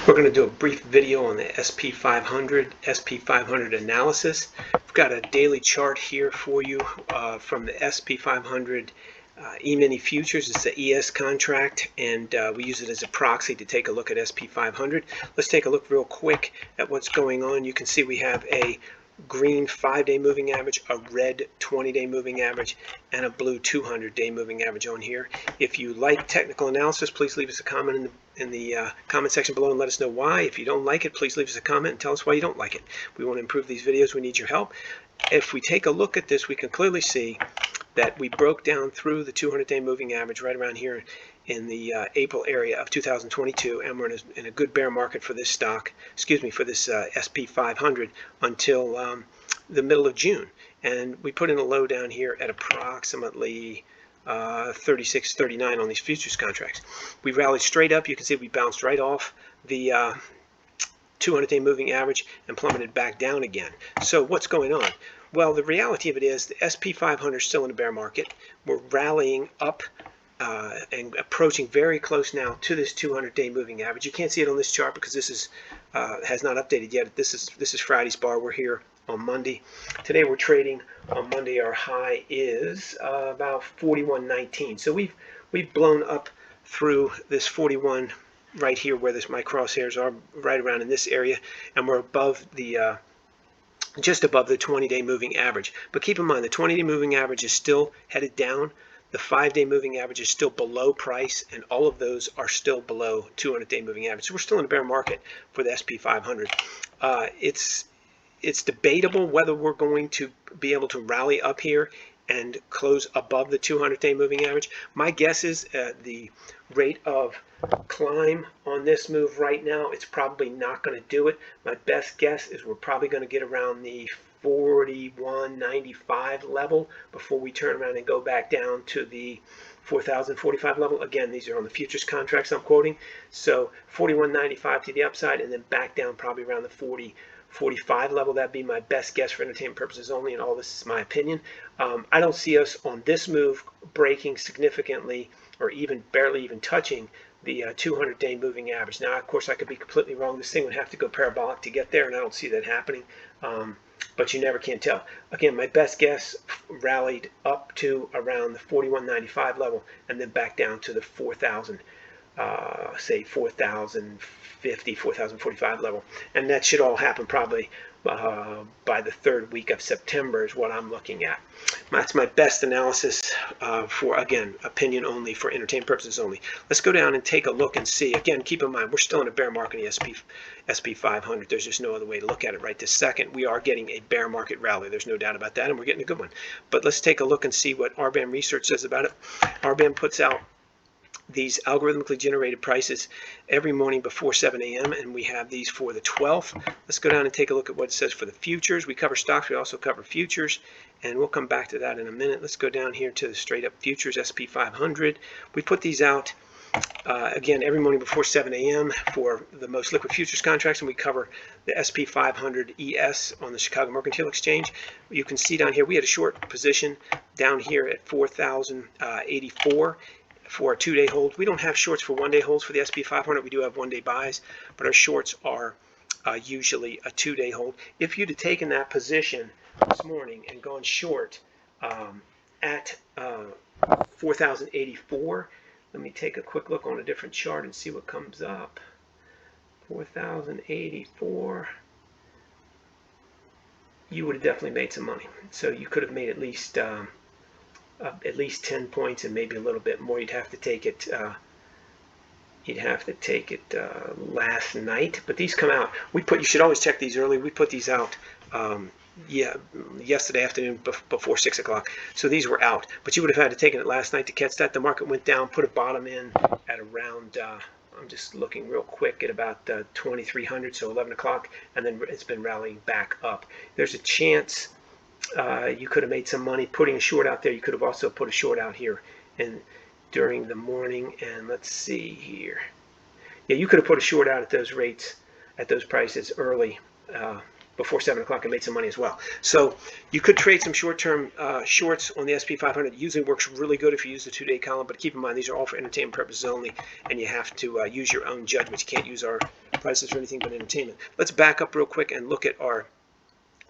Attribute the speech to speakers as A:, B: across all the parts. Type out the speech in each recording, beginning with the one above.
A: We're going to do a brief video on the SP500 analysis. We've got a daily chart here for you from the SP500 E-mini futures. It's the ES contract, and we use it as a proxy to take a look at SP500. Let's take a look real quick at what's going on. You can see we have a green 5-day moving average, a red 20-day moving average, and a blue 200-day moving average on here. If you like technical analysis, please leave us a comment in the comment section below and let us know why. If you don't like it, please leave us a comment and tell us why you don't like it. We want to improve these videos. We need your help. If we take a look at this, we can clearly see that we broke down through the 200-day moving average right around here in the April area of 2022, and we're in a good bear market for this stock, for this SP500 until the middle of June. And we put in a low down here at approximately 36.39 on these futures contracts. We rallied straight up. You can see we bounced right off the 200-day moving average and plummeted back down again. So what's going on? Well, the reality of it is the SP500 is still in a bear market. We're rallying up and approaching very close now to this 200-day moving average. You can't see it on this chart because this is has not updated yet. This is Friday's bar. We're here on Monday. Today we're trading on Monday. Our high is about 41.19. So we've blown up through this 41 right here where my crosshairs are, right around in this area, and we're above the just above the 20-day moving average. But keep in mind, the 20-day moving average is still headed down. The 5-day moving average is still below price, and all of those are still below 200-day moving average. So we're still in a bear market for the SP500. It's debatable whether we're going to be able to rally up here and close above the 200-day moving average. My guess is the rate of climb on this move right now, it's probably not going to do it. My best guess is we're probably going to get around the 41.95 level before we turn around and go back down to the 4,045 level. Again, these are on the futures contracts I'm quoting. So 41.95 to the upside, and then back down probably around the 40.45 level. That'd be my best guess for entertainment purposes only, and all this is my opinion. I don't see us on this move breaking significantly or even barely even touching the 200-day moving average. Now, of course, I could be completely wrong. This thing would have to go parabolic to get there, and I don't see that happening. But you never can tell. Again, my best guess rallied up to around the 41.95 level and then back down to the 4,000, say 4,050, 4,045 level. And that should all happen probably by the 3rd week of September is what I'm looking at. That's my best analysis for, again, opinion only, for entertainment purposes only. Let's go down and take a look and see. Again, keep in mind, we're still in a bear market in the SP500. There's just no other way to look at it right this second. We are getting a bear market rally. There's no doubt about that, and we're getting a good one. But let's take a look and see what RBAM research says about it. RBAM puts out these algorithmically generated prices every morning before 7 a.m. and we have these for the 12th. Let's go down and take a look at what it says for the futures. We cover stocks, we also cover futures, and we'll come back to that in a minute. Let's go down here to the straight up futures, SP500. We put these out again every morning before 7 a.m. for the most liquid futures contracts, and we cover the SP500 ES on the Chicago Mercantile Exchange. You can see down here we had a short position down here at 4,084 for a 2-day hold. We don't have shorts for 1-day holds for the SP500. We do have 1-day buys, but our shorts are usually a 2-day hold. If you'd have taken that position this morning and gone short at 4,084, let me take a quick look on a different chart and see what comes up. 4,084. You would have definitely made some money. So you could have made at least 10 points and maybe a little bit more. You'd have to take it last night, but these come out. You should always check these early. We put these out yesterday afternoon before 6 o'clock. So these were out, but you would have had to take it last night to catch that. The market went down, put a bottom in at around I'm just looking real quick at about 2300, so 11 o'clock, and then it's been rallying back up. There's a chance you could have made some money putting a short out there. You could have also put a short out here and during the morning, and let's see here. Yeah, you could have put a short out at those rates, at those prices early before 7 o'clock and made some money as well. So you could trade some short-term shorts on the SP500. It usually works really good if you use the 2-day column, but keep in mind these are all for entertainment purposes only, and you have to use your own judgment. You can't use our prices for anything but entertainment. Let's back up real quick and look at our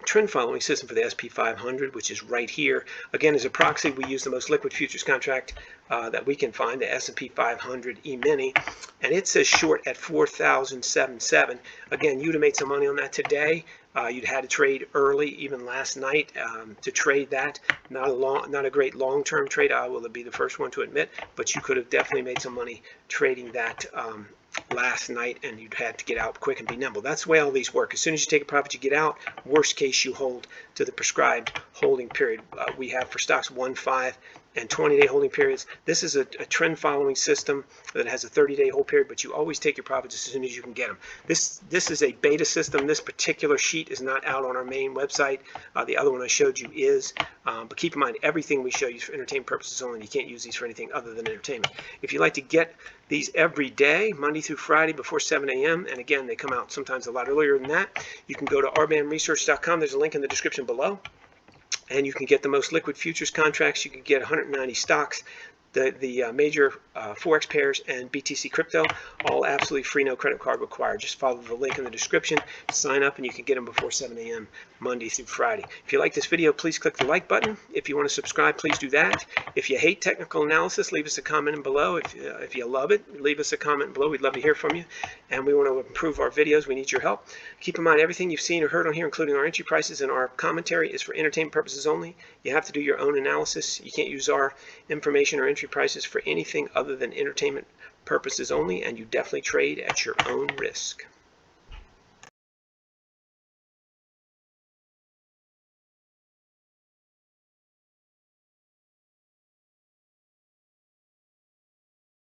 A: trend following system for the SP500, which is right here. Again, as a proxy, we use the most liquid futures contract that we can find, the S&P 500 E-mini, and it says short at 4,077. Again, you'd have made some money on that today. You'd had to trade early, even last night, to trade that. Not a great long-term trade. I will be the first one to admit, but you could have definitely made some money trading that last night, and you'd had to get out quick and be nimble. That's the way all these work. As soon as you take a profit, you get out. Worst case, you hold to the prescribed holding period. We have for stocks 1, 5, and 20-day holding periods. This is a trend following system that has a 30-day hold period, but you always take your profits as soon as you can get them. This is a beta system. This particular sheet is not out on our main website. The other one I showed you is, but keep in mind, everything we show you is for entertainment purposes only. You can't use these for anything other than entertainment. If you like to get these every day, Monday through Friday before 7 a.m., and again, they come out sometimes a lot earlier than that, you can go to rbandresearch.com. There's a link in the description below, and you can get the most liquid futures contracts. You can get 190 stocks, the major forex pairs, and BTC crypto, all absolutely free, no credit card required. Just follow the link in the description, sign up, and you can get them before 7 a.m. Monday through Friday. If you like this video, please click the like button. If you want to subscribe, please do that. If you hate technical analysis, leave us a comment below. If you love it, leave us a comment below. We'd love to hear from you, and we want to improve our videos. We need your help. Keep in mind, everything you've seen or heard on here, including our entry prices and our commentary, is for entertainment purposes only. You have to do your own analysis. You can't use our information or entry prices for anything other than entertainment purposes only, and you definitely trade at your own risk.